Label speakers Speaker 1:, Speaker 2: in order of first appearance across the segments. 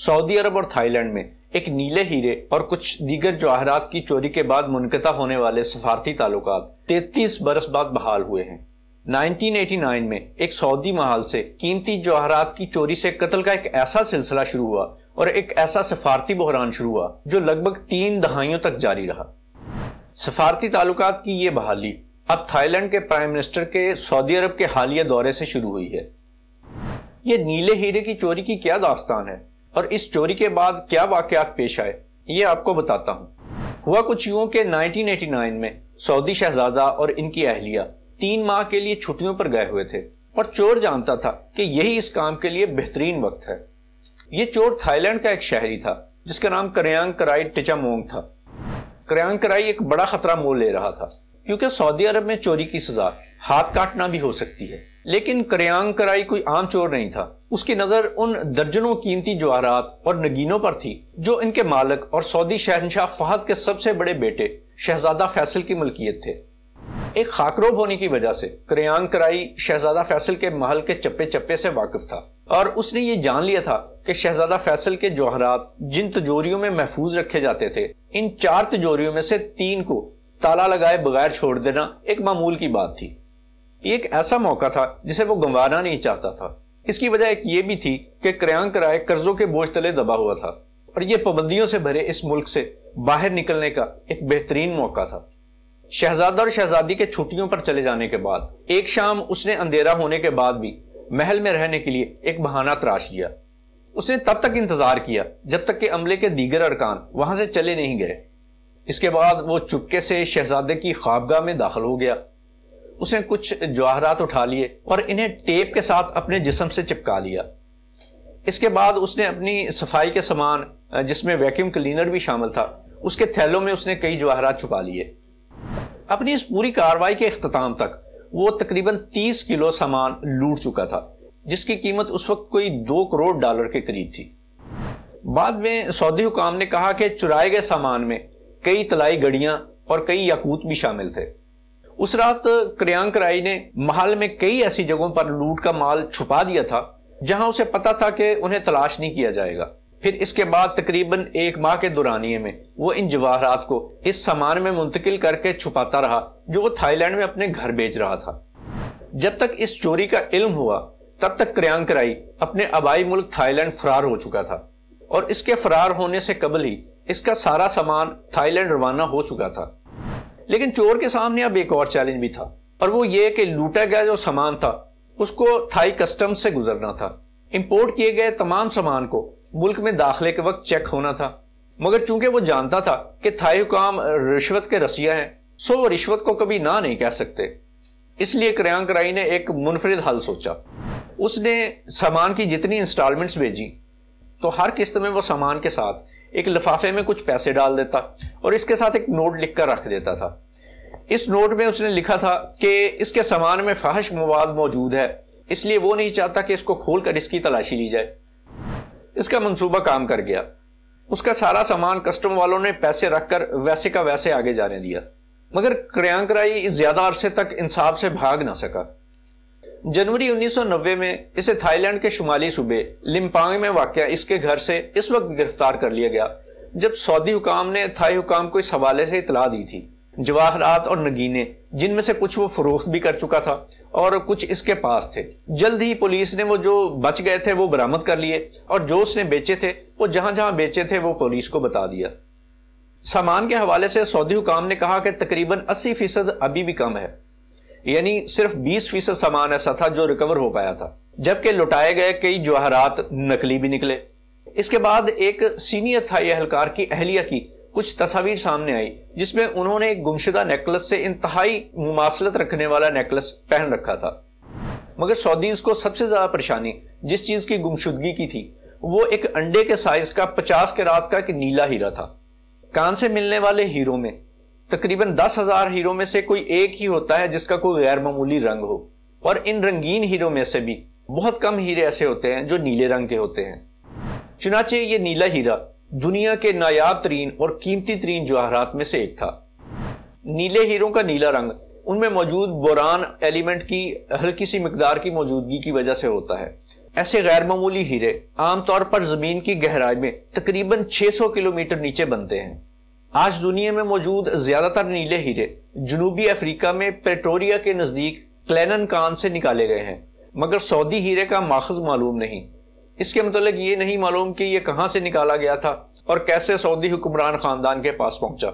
Speaker 1: سعودی عرب اور Thai land میں ایک نیلے ہیرے اور کچھ دیگر جواہرات کی چوری کے بعد منقطع ہونے والے سفارتی تعلقات 33 برس بعد بحال ہوئے ہیں۔ 1989 میں ایک سعودی محل سے قیمتی جواہرات کی چوری سے قتل کا ایک ایسا سلسلہ شروع ہوا اور ایک ایسا سفارتی بحران شروع ہوا جو لگ بھگ 3 دہائیوں تک جاری رہا۔ سفارتی تعلقات کی یہ بحالی اب تھائی لینڈ کے پرائم منسٹر کے سعودی عرب کے حالیہ دورے سے شروع ہوئی ہے۔ یہ نیلے ہیرے کی چوری کی کیا داستان ہے اور اس چوری کے بعد کیا واقعات پیش آئے، یہ آپ کو بتاتا ہوں۔ ہوا کچھ یوں کہ 1989 میں سعودی شہزادہ اور ان کی اہلیہ 3 ماہ کے لیے چھٹیوں پر گئے ہوئے تھے اور چور جانتا تھا کہ یہی اس کام کے لیے بہترین وقت ہے۔ یہ چور تھائی لینڈ کا ایک شہری تھا جس کا نام کریانگ کرائی ٹچامونگ تھا۔ کریانگ کرائی ایک بڑا خطرہ مول لے رہا تھا کیونکہ سعودی عرب میں چوری کی سزا ہاتھ کاٹنا بھی ہو سکتی ہے، لیکن کریانگ کرائی کوئی عام چور نہیں تھا۔ اس کی نظر ان درجنوں قیمتی جواہرات اور نگینوں پر تھی جو ان کے مالک اور سعودی شہنشاہ فہد کے سب سے بڑے بیٹے شہزادہ فیصل کی ملکیت تھے۔ ایک خاکروب ہونے کی وجہ سے کریانگ کرائی شہزادہ فیصل کے محل کے چپے چپے سے واقف تھا اور اس نے یہ جان لیا تھا کہ شہزادہ فیصل کے جوہرات جن تجوریوں میں محفوظ رکھے جاتے تھے، ان 4 تجوریوں میں سے 3 کو تالا لگائے بغیر چھوڑ دینا ایک معمول کی بات تھی۔ یہ ایک ایسا موقع تھا جسے وہ گنوانا نہیں چاہتا تھا۔ اس کی وجہ ایک یہ بھی تھی کہ کریانگ کرائی قرضوں کے بوجھ تلے دبا ہوا تھا اور یہ پابندیوں سے بھرے اس ملک سے باہر نکلنے کا ایک بہترین موقع تھا۔ شہزادہ اور شہزادی کے چھٹیوں پر چلے جانے کے بعد ایک شام اس نے اندھیرا ہونے کے بعد بھی محل میں رہنے کے لیے ایک بہانہ تراش لیا۔ اس نے تب تک انتظار کیا جب تک کہ عملے کے دیگر ارکان وہاں سے چلے نہیں گئے۔ اس کے بعد وہ چپکے سے شہزادے کی خوابگاہ میں داخل ہو گیا۔ اس نے کچھ جواہرات اٹھا لیے اور انہیں ٹیپ کے ساتھ اپنے جسم سے چپکا لیا۔ اس کے بعد اس نے اپنی صفائی کے سامان جس میں ویکیوم کلینر بھی شامل تھا، اس کے تھیلوں میں اس نے کئی جواہرات چھپا لیے۔ اپنی اس پوری کارروائی کے اختتام تک وہ تقریباً 30 کلو سامان لوٹ چکا تھا جس کی قیمت اس وقت کوئی $2 کروڑ کے قریب تھی۔ بعد میں سعودی حکام نے کہا کہ چرائے گئے سامان میں کئی طلائی گڑیاں اور کئی یاقوت بھی شامل تھے۔ اس رات کریانگ کرائی نے محل میں کئی ایسی جگہوں پر لوٹ کا مال چھپا دیا تھا جہاں اسے پتا تھا کہ انہیں تلاش نہیں کیا جائے گا۔ پھر اس کے بعد تقریباً 1 ماہ کے دورانیے میں وہ ان جواہرات کو اس سامان میں منتقل کر کے چھپاتا رہا جو وہ تھائی لینڈ میں اپنے گھر بیچ رہا تھا۔ جب تک اس چوری کا علم ہوا تب تک کریانگ کرائی اپنے آبائی ملک تھائی لینڈ فرار ہو چکا تھا اور اس کے فرار ہونے سے قبل ہی اس کا سارا سامان تھائی لینڈ روانہ ہو چکا تھا۔ لیکن چور کے سامنے اب ایک اور چیلنج بھی تھا اور وہ یہ کہ لوٹا گیا جو سامان تھا اس کو تھائی کسٹمز سے گزرنا تھا۔ امپورٹ کیے گئے تمام سامان کو ملک میں داخلے کے وقت چیک ہونا تھا، مگر چونکہ وہ جانتا تھا کہ تھائی حکام رشوت کے رسیہ ہیں سو وہ رشوت کو کبھی نہ نہیں کہہ سکتے۔ اس لیے کریانگ کرائی نے ایک منفرد حل سوچا۔ اس نے سامان کی جتنی انسٹالمنٹس بھیجی تو ہر قسط میں وہ سامان کے ساتھ ایک لفافے میں کچھ پیسے ڈال دیتا اور اس کے ساتھ ایک نوٹ لکھ کر رکھ دیتا تھا۔ اس نوٹ میں اس نے لکھا تھا کہ اس کے سامان میں فاحش مواد موجود ہے، اس لیے وہ نہیں چاہتا کہ اس کو کھول کر اس کی تلاشی لی جائے۔ اس کا منصوبہ کام کر گیا۔ اس کا سارا سامان کسٹم والوں نے پیسے رکھ کر ویسے کا ویسے آگے جانے دیا، مگر کریانگ کرائی زیادہ عرصے تک انصاف سے بھاگ نہ سکا۔ جنوری 1990 میں اسے تھائی لینڈ کے شمالی صوبے لمپانگ میں واقع اس کے گھر سے اس وقت گرفتار کر لیا گیا جب سعودی حکام نے تھائی حکام کو اس حوالے سے اطلاع دی تھی۔ جواہرات اور نگینے جن میں سے کچھ وہ فروخت بھی کر چکا تھا اور کچھ اس کے پاس تھے۔ جلد ہی پولیس نے وہ جو بچ گئے تھے وہ برآمد کر لیے اور جو اس نے بیچے تھے وہ جہاں جہاں بیچے تھے وہ پولیس کو بتا دیا۔ سامان کے حوالے سے سعودی حکام نے کہا کہ تقریباً 80% ابھی بھی کم ہے، یعنی صرف 20% سامان ایسا تھا جو ریکور ہو پایا تھا، جبکہ لوٹائے گئے کئی جواہرات نقلی بھی نکلے۔ اس کے بعد ایک سینئر تھائی اہلکار کی اہلیہ کی کچھ تصاویر سامنے آئی جس میں انہوں نے ایک گمشدہ نیکلس سے انتہائی مماثلت رکھنے والا نیکلس پہن رکھا تھا، مگر سعودیز کو سب سے زیادہ پریشانی جس چیز کی گمشدگی کی تھی وہ ایک انڈے کے سائز کا 50 کیرات کا ایک نیلا ہیرا تھا۔ کان سے ملنے والے ہیروں میں تقریباً 10,000 ہیروں میں سے کوئی ایک ہی ہوتا ہے جس کا کوئی غیر معمولی رنگ ہو، اور ان رنگین ہیروں میں سے بھی بہت کم ہیرے ایسے ہوتے ہیں جو نیلے رنگ کے ہوتے ہیں۔ چنانچہ یہ نیلا ہیرا دنیا کے نایاب ترین اور قیمتی ترین جواہرات میں سے ایک تھا۔ نیلے ہیروں کا نیلا رنگ ان میں موجود بوران ایلیمنٹ کی ہلکی سی مقدار کی موجودگی کی وجہ سے ہوتا ہے، ایسے غیر معمولی ہیرے عام طور پر زمین کی گہرائی میں تقریباً 600 کلومیٹر نیچے بنتے ہیں۔ آج دنیا میں موجود زیادہ تر نیلے ہیرے جنوبی افریقہ میں پریٹوریا کے نزدیک کلینن کان سے نکالے گئے ہیں، مگر سعودی ہیرے کا ماخذ معلوم نہیں۔ اس کے متعلق یہ نہیں معلوم کہ یہ کہاں سے نکالا گیا تھا اور کیسے سعودی حکمران خاندان کے پاس پہنچا۔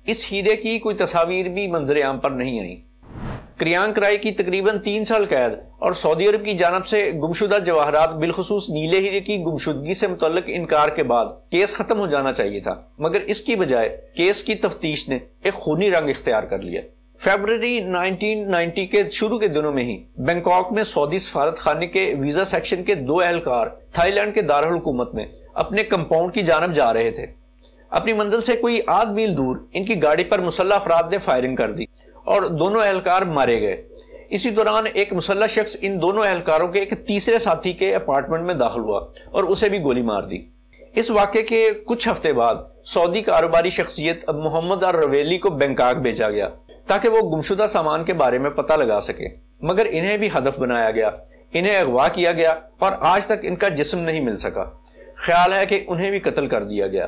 Speaker 1: اس ہیرے کی کوئی تصاویر بھی منظر عام پر نہیں آئی۔ کریان کرائی کی تقریباً 3 سال قید اور سعودی عرب کی جانب سے گمشدہ جواہرات بالخصوص نیلے ہیرے کی گمشدگی سے متعلق انکار کے بعد کیس ختم ہو جانا چاہیے تھا، مگر اس کی بجائے کیس کی تفتیش نے ایک خونی رنگ اختیار کر لیا۔ فیبروری 1990 کے شروع کے دنوں میں ہی بینکاک میں سعودی سفارت خانے کے ویزا سیکشن کے 2 اہلکار تھائی لینڈ کے دارالحکومت میں اپنے کمپاؤنڈ کی جانب جا رہے تھے۔ اپنی منزل سے کوئی آدھ میل دور ان کی گاڑی پر مسلح افراد نے فائرنگ کر دی اور دونوں اہلکار مارے گئے۔ اسی دوران ایک مسلح شخص ان دونوں اہلکاروں کے ایک تیسرے ساتھی کے اپارٹمنٹ میں داخل ہوا اور اسے بھی گولی مار دی۔ اس واقعے کے کچھ ہفتے بعد سعودی کاروباری شخصیت محمد الرویلی کو بینکاک بھیجا گیا تاکہ وہ گمشدہ سامان کے بارے میں پتہ لگا سکے، مگر انہیں بھی ہدف بنایا گیا، انہیں اغوا کیا گیا اور آج تک ان کا جسم نہیں مل سکا۔ خیال ہے کہ انہیں بھی قتل کر دیا گیا۔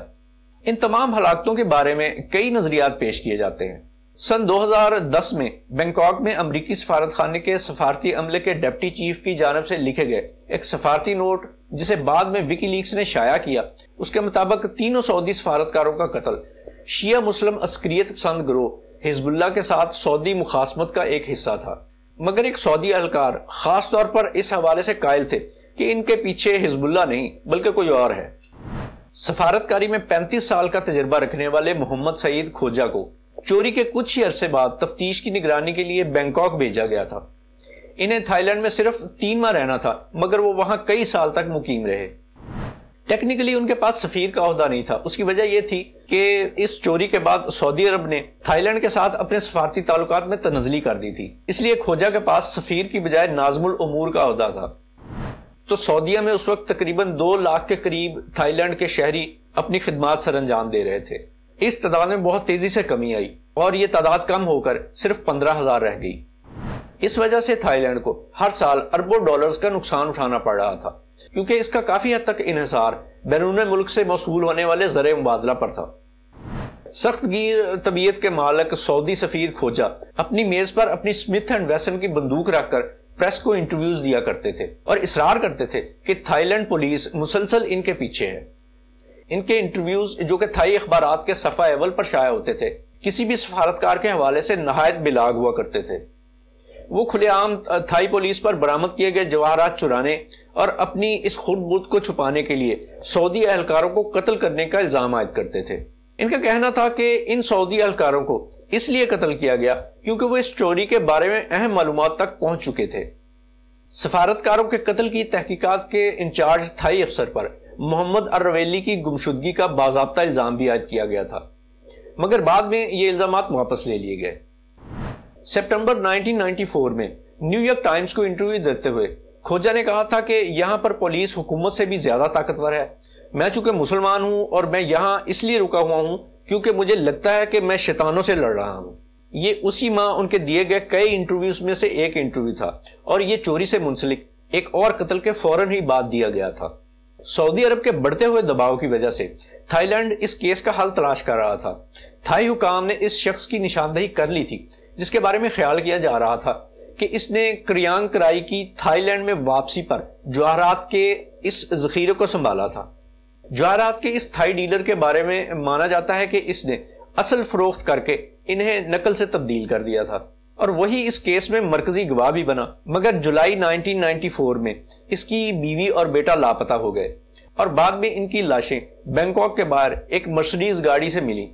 Speaker 1: ان تمام ہلاکتوں کے بارے میں کئی نظریات پیش کیے جاتے ہیں۔ سن 2010 میں بینکاک میں امریکی سفارت خانے کے سفارتی عملے کے ڈپٹی چیف کی جانب سے لکھے گئے ایک سفارتی نوٹ جسے بعد میں وکی لیکس نے شائع کیا، اس کے مطابق تینوں سعودی سفارتکاروں کا قتل شیعہ مسلم عسکریت پسند گروہ حزب اللہ کے ساتھ سعودی مخاصمت کا ایک حصہ تھا، مگر ایک سعودی اہلکار خاص طور پر اس حوالے سے قائل تھے کہ ان کے پیچھے حزب اللہ نہیں بلکہ کوئی اور ہے۔ سفارتکاری میں 35 سال کا تجربہ رکھنے والے محمد سعید کھوجا کو چوری کے کچھ ہی عرصے بعد تفتیش کی نگرانی کے لیے بینکاک بھیجا گیا تھا۔ انہیں تھائی لینڈ میں صرف 3 ماہ رہنا تھا، مگر وہ وہاں کئی سال تک مقیم رہے۔ ٹیکنیکلی ان کے پاس سفیر کا عہدہ نہیں تھا۔ اس کی وجہ یہ تھی کہ اس چوری کے بعد سعودی عرب نے تھائی لینڈ کے ساتھ اپنے سفارتی تعلقات میں تنزلی کر دی تھی، اس لیے کھوجا کے پاس سفیر کی بجائے ناظم الامور کا عہدہ تھا۔ تو سعودیہ میں اس وقت تقریباً 2 لاکھ کے قریب تھائی لینڈ کے شہری اپنی خدمات سر انجام دے رہے تھے۔ اس تعداد میں بہت تیزی سے کمی آئی اور یہ تعداد کم ہو کر صرف 15,000 رہ گئی۔ اس وجہ سے تھائی لینڈ کو ہر سال اربوں ڈالرز کا نقصان اٹھانا پڑ رہا تھا، کیونکہ اس کا کافی حد تک انحصار بیرون ملک سے موصول ہونے والے زر مبادلہ پر تھا۔ سخت گیر طبیعت کے مالک سعودی سفیر کھوجا اپنی میز پر اپنی اسمتھ اینڈ ویسن کی بندوق رکھ کر پریس کو انٹرویوز دیا کرتے تھے اور اصرار کرتے تھے کہ تھائی لینڈ پولیس مسلسل ان کے پیچھے ہے۔ ان کے انٹرویوز جو کہ تھائی اخبارات کے صفحہ اول پر شائع ہوتے تھے کسی بھی سفارتکار کے حوالے سے نہایت بلاگ ہوا کرتے تھے۔ وہ کھلے عام تھائی پولیس پر برآمد کیے گئے جواہرات چرانے اور اپنی اس خود بت کو چھپانے کے لیے سعودی اہلکاروں کو قتل کرنے کا الزام عائد کرتے تھے۔ ان کا کہنا تھا کہ ان سعودی اہلکاروں کو اس لیے قتل کیا گیا کیونکہ وہ اس چوری کے بارے میں اہم معلومات تک پہنچ چکے تھے۔ سفارتکاروں کے قتل کی تحقیقات کے انچارج تھائی افسر پر محمد الرویلی کی گمشدگی کا باضابطہ الزام بھی عائد کیا گیا تھا، مگر بعد میں یہ الزامات واپس لے لیے گئے۔ سپٹمبر 1994 میں نیو یارک ٹائمز کو انٹرویو دیتے ہوئے کھوجا نے کہا تھا کہ یہاں پر پولیس حکومت سے بھی زیادہ طاقتور ہے۔ میں چونکہ مسلمان ہوں اور میں یہاں اس لیے رکا ہوا ہوں کیونکہ مجھے لگتا ہے کہ میں شیطانوں سے لڑ رہا ہوں۔ یہ اسی ماہ ان کے دیے گئے کئی انٹرویوز میں سے ایک انٹرویو تھا اور یہ چوری سے منسلک ایک اور قتل کے فوراً ہی بعد دیا گیا تھا۔ سعودی عرب کے بڑھتے ہوئے دباؤ کی وجہ سے تھائی لینڈ اس کیس کا حل تلاش کر رہا تھا۔ تھائی حکام نے اس شخص کی نشاندہی کر لی تھی جس کے بارے میں خیال کیا جا رہا تھا کہ اس نے کریان کرائی کی تھائی لینڈ میں واپسی پر جواہرات کے اس ذخیرے کو سنبھالا تھا۔ جواہرات کے اس تھائی ڈیلر کے بارے میں مانا جاتا ہے کہ اس نے اصل فروخت کر کے انہیں نقل سے تبدیل کر دیا تھا اور وہی اس کیس میں مرکزی گواہ بھی بنا، مگر جولائی 1994 میں اس کی بیوی اور بیٹا لاپتہ ہو گئے اور بعد میں ان کی لاشیں بینکاک کے باہر ایک مرسیڈیز گاڑی سے ملی۔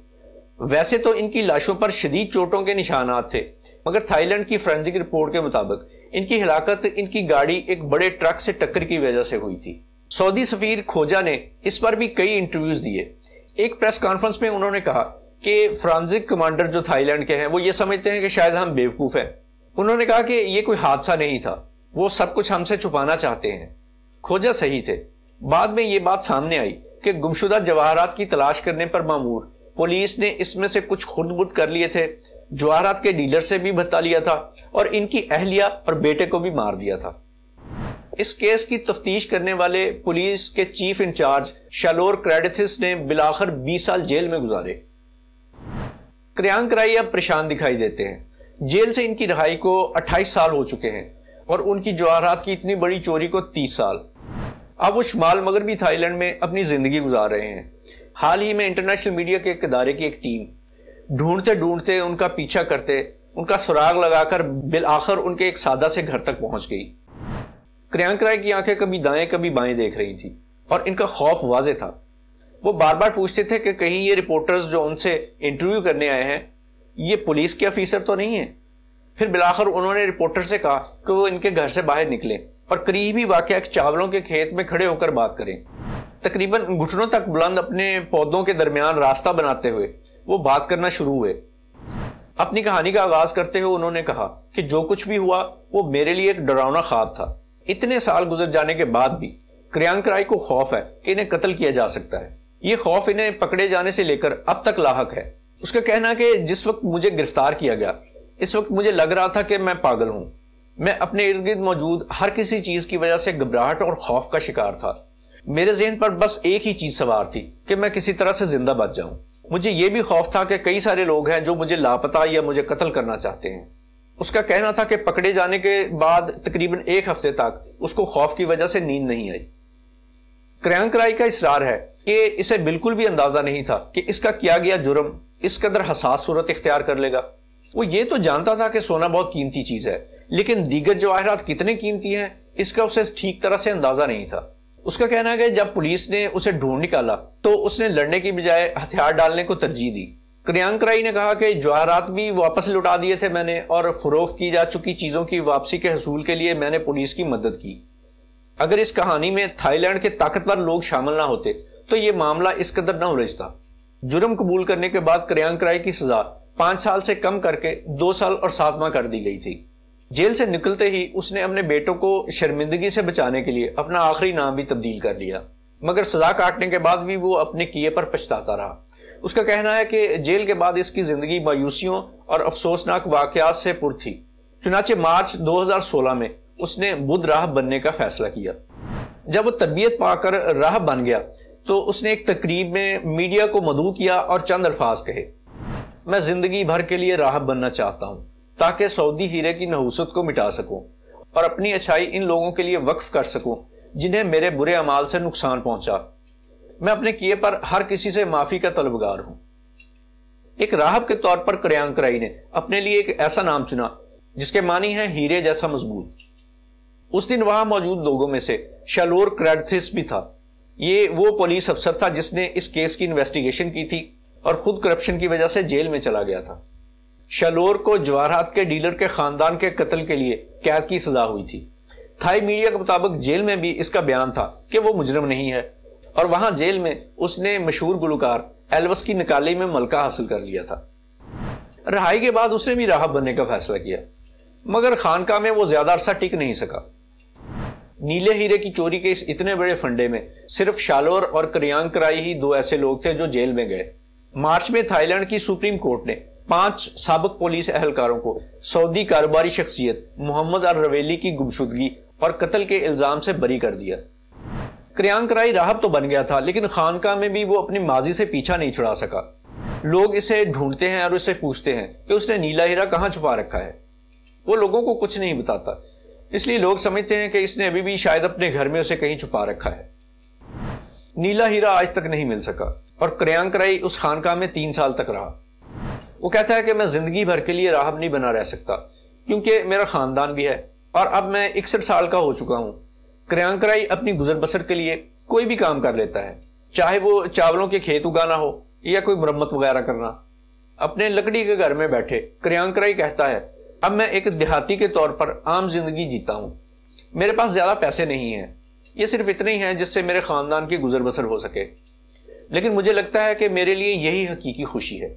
Speaker 1: ویسے تو ان کی لاشوں پر شدید چوٹوں کے نشانات تھے، مگر تھائی لینڈ کی فورینسک رپورٹ کے مطابق ان کی ہلاکت ان کی گاڑی ایک بڑے ٹرک سے ٹکر کی وجہ سے ہوئی تھی۔ سعودی سفیر کھوجا نے اس پر بھی کئی انٹرویوز دیے۔ ایک پریس کانفرنس میں انہوں نے کہا کہ فرانزک کمانڈر جو تھائی لینڈ کے ہیں وہ یہ سمجھتے ہیں کہ شاید ہم بیوقوف ہیں۔ انہوں نے کہا کہ یہ کوئی حادثہ نہیں تھا، وہ سب کچھ ہم سے چھپانا چاہتے ہیں۔ کھوجا صحیح تھے۔ بعد میں یہ بات سامنے آئی کہ گمشدہ جواہرات کی تلاش کرنے پر مامور پولیس نے اس میں سے کچھ خرد برد کر لیے تھے، جواہرات کے ڈیلر سے بھی بھتا لیا تھا اور ان کی اہلیہ اور بیٹے کو بھی مار دیا تھا۔ اس کیس کی تفتیش کرنے والے پولیس کے چیف انچارج شالور کریڈتھس نے بالآخر 20 سال جیل میں گزارے۔ کریانک رائی اب پریشان دکھائی دیتے ہیں۔ جیل سے ان کی رہائی کو 28 سال ہو چکے ہیں اور ان کی جواہرات کی اتنی بڑی چوری کو 30 سال۔ اب وہ شمال مغربی تھائی لینڈ میں اپنی زندگی گزار رہے ہیں۔ حال ہی میں انٹرنیشنل میڈیا کے ایک ادارے کی ایک ٹیم ڈھونڈتے ڈھونڈتے ان کا پیچھا کرتے ان کا سراغ لگا کر بالآخر ان کے ایک سادہ سے گھر تک پہنچ گئی۔ کریانک رائی کی آنکھیں کبھی دائیں کبھی بائیں دیکھ رہی تھی اور ان کا خوف واضح تھا۔ وہ بار بار پوچھتے تھے کہ کہیں یہ رپورٹرز جو ان سے انٹرویو کرنے آئے ہیں یہ پولیس کے افیسر تو نہیں ہیں۔ پھر بالآخر انہوں نے رپورٹر سے کہا کہ وہ ان کے گھر سے باہر نکلیں اور قریبی واقع چاولوں کے کھیت میں کھڑے ہو کر بات کریں۔ تقریباً گھٹنوں تک بلند اپنے پودوں کے درمیان راستہ بناتے ہوئے وہ بات کرنا شروع ہوئے۔ اپنی کہانی کا آغاز کرتے ہوئے انہوں نے کہا کہ جو کچھ بھی ہوا وہ میرے لیے ایک ڈراؤنا خواب تھا۔ اتنے سال گزر جانے کے بعد بھی کریانک رائی کو خوف ہے کہ انہیں قتل کیا جا سکتا ہے۔ یہ خوف انہیں پکڑے جانے سے لے کر اب تک لاحق ہے۔ اس کا کہنا کہ جس وقت مجھے گرفتار کیا گیا اس وقت مجھے لگ رہا تھا کہ میں پاگل ہوں۔ میں اپنے ارد گرد موجود ہر کسی چیز کی وجہ سے گھبراہٹ اور خوف کا شکار تھا۔ میرے ذہن پر بس ایک ہی چیز سوار تھی کہ میں کسی طرح سے زندہ بچ جاؤں۔ مجھے یہ بھی خوف تھا کہ کئی سارے لوگ ہیں جو مجھے لاپتہ یا مجھے قتل کرنا چاہتے ہیں۔ اس کا کہنا تھا کہ پکڑے جانے کے بعد تقریباً 1 ہفتے تک اس کو خوف کی وجہ سے نیند نہیں آئی۔ کریانک رائی کا اصرار ہے کہ اسے بالکل بھی اندازہ نہیں تھا کہ اس کا کیا گیا جرم اس قدر حساس صورت اختیار کر لے گا۔ وہ یہ تو جانتا تھا کہ سونا بہت قیمتی چیز ہے، لیکن دیگر جواہرات کتنے قیمتی ہیں اس کا اسے ٹھیک طرح سے اندازہ نہیں تھا۔ اس کا کہنا ہے کہ جب پولیس نے اسے ڈھونڈ نکالا تو اس نے لڑنے کی بجائے ہتھیار ڈالنے کو ترجیح دی۔ کریانک رائی نے کہا کہ جواہرات بھی واپس لوٹا دیے تھے میں نے، اور فروخت کی جا چکی چیزوں کی واپسی کے حصول کے لیے میں نے پولیس کی مدد کی۔ اگر اس کہانی میں تھائی لینڈ کے طاقتور لوگ شامل نہ ہوتے تو یہ معاملہ اس قدر نہ الجھتا۔ جرم قبول کرنے کے بعد کریانک رائی کی سزا 5 سال سے کم کر کے 2 سال اور 7 ماہ کر دی گئی تھی۔ جیل سے نکلتے ہی اس نے اپنے بیٹوں کو شرمندگی سے بچانے کے لیے اپنا آخری نام بھی تبدیل کر لیا، مگر سزا کاٹنے کے بعد بھی وہ اپنے کیے پر پچھتاتا رہا۔ اس کا کہنا ہے کہ جیل کے بعد اس کی زندگی مایوسیوں اور افسوسناک واقعات سے پر تھی۔ چنانچہ مارچ 2016 میں اس نے بدھ راہب بننے کا فیصلہ کیا۔ جب وہ تربیت پا کر راہب بن گیا تو اس نے ایک تقریب میں میڈیا کو مدعو کیا اور چند الفاظ کہے: میں زندگی بھر کے لیے راہب بننا چاہتا ہوں تاکہ سعودی ہیرے کی نحوست کو مٹا سکوں اور اپنی اچھائی ان لوگوں کے لیے وقف کر سکوں جنہیں میرے برے اعمال سے نقصان پہنچا۔ میں اپنے کیے پر ہر کسی سے معافی کا طلبگار ہوں۔ ایک راہب کے طور پر کریانک رائی نے اپنے لیے ایک ایسا نام چنا جس کے معنی ہے ہیرے جیسا مضبوط۔ اس دن وہاں موجود لوگوں میں سے شالور کریڈتھس بھی تھا۔ یہ وہ پولیس افسر تھا جس نے اس کیس کی انویسٹیگیشن کی تھی اور خود کرپشن کی وجہ سے جیل میں چلا گیا تھا۔ شالور کو جواہرات کے ڈیلر کے خاندان کے قتل کے لیے قید کی سزا ہوئی تھی۔ تھائی میڈیا کے مطابق جیل میں بھی اس کا بیان تھا کہ وہ مجرم نہیں ہے، اور وہاں جیل میں اس نے مشہور گلوکار ایلوس کی نکالی میں ملکہ حاصل کر لیا تھا۔ رہائی کے بعد اس نے بھی راہب بننے کا فیصلہ کیا، مگر خانقاہ میں وہ زیادہ عرصہ ٹک نہیں سکا۔ نیلے ہیرے کی چوری کے اس اتنے بڑے فنڈے میں صرف شالور اور کریانک رائی ہی 2 ایسے لوگ تھے جو جیل میں گئے۔ مارچ میں تھائی لینڈ کی سپریم کورٹ نے 5 سابق پولیس اہلکاروں کو سعودی کاروباری شخصیت محمد الرویلی کی گمشدگی اور قتل کے الزام سے بری کر دیا۔ کریانک رائی راہب تو بن گیا تھا، لیکن خانقاہ میں بھی وہ اپنی ماضی سے پیچھا نہیں چھڑا سکا۔ لوگ اسے ڈھونڈتے ہیں اور اسے پوچھتے ہیں کہ اس نے نیلا ہیرا کہاں چھپا رکھا ہے۔ وہ لوگوں کو کچھ نہیں بتاتا، اس لیے لوگ سمجھتے ہیں کہ اس نے ابھی بھی شاید اپنے گھر میں اسے کہیں چھپا رکھا ہے۔ نیلا ہیرا آج تک نہیں مل سکا اور کریانک رائی اس خانقاہ میں 3 سال تک رہا۔ وہ کہتا ہے کہ میں زندگی بھر کے لیے راہب نہیں بنا رہ سکتا کیونکہ میرا خاندان بھی ہے اور اب میں 61 سال کا ہو چکا ہوں۔ کریانک رائی اپنی گزر بسر کے لیے کوئی بھی کام کر لیتا ہے، چاہے وہ چاولوں کے کھیت اگانا ہو یا کوئی مرمت وغیرہ کرنا۔ اپنے لکڑی کے گھر میں بیٹھے کریانک رائی کہتا ہے: اب میں ایک دیہاتی کے طور پر عام زندگی جیتا ہوں۔ میرے پاس زیادہ پیسے نہیں ہیں، یہ صرف اتنے ہی ہیں جس سے میرے خاندان کی گزر بسر ہو سکے، لیکن مجھے لگتا ہے کہ میرے لیے یہی حقیقی خوشی ہے۔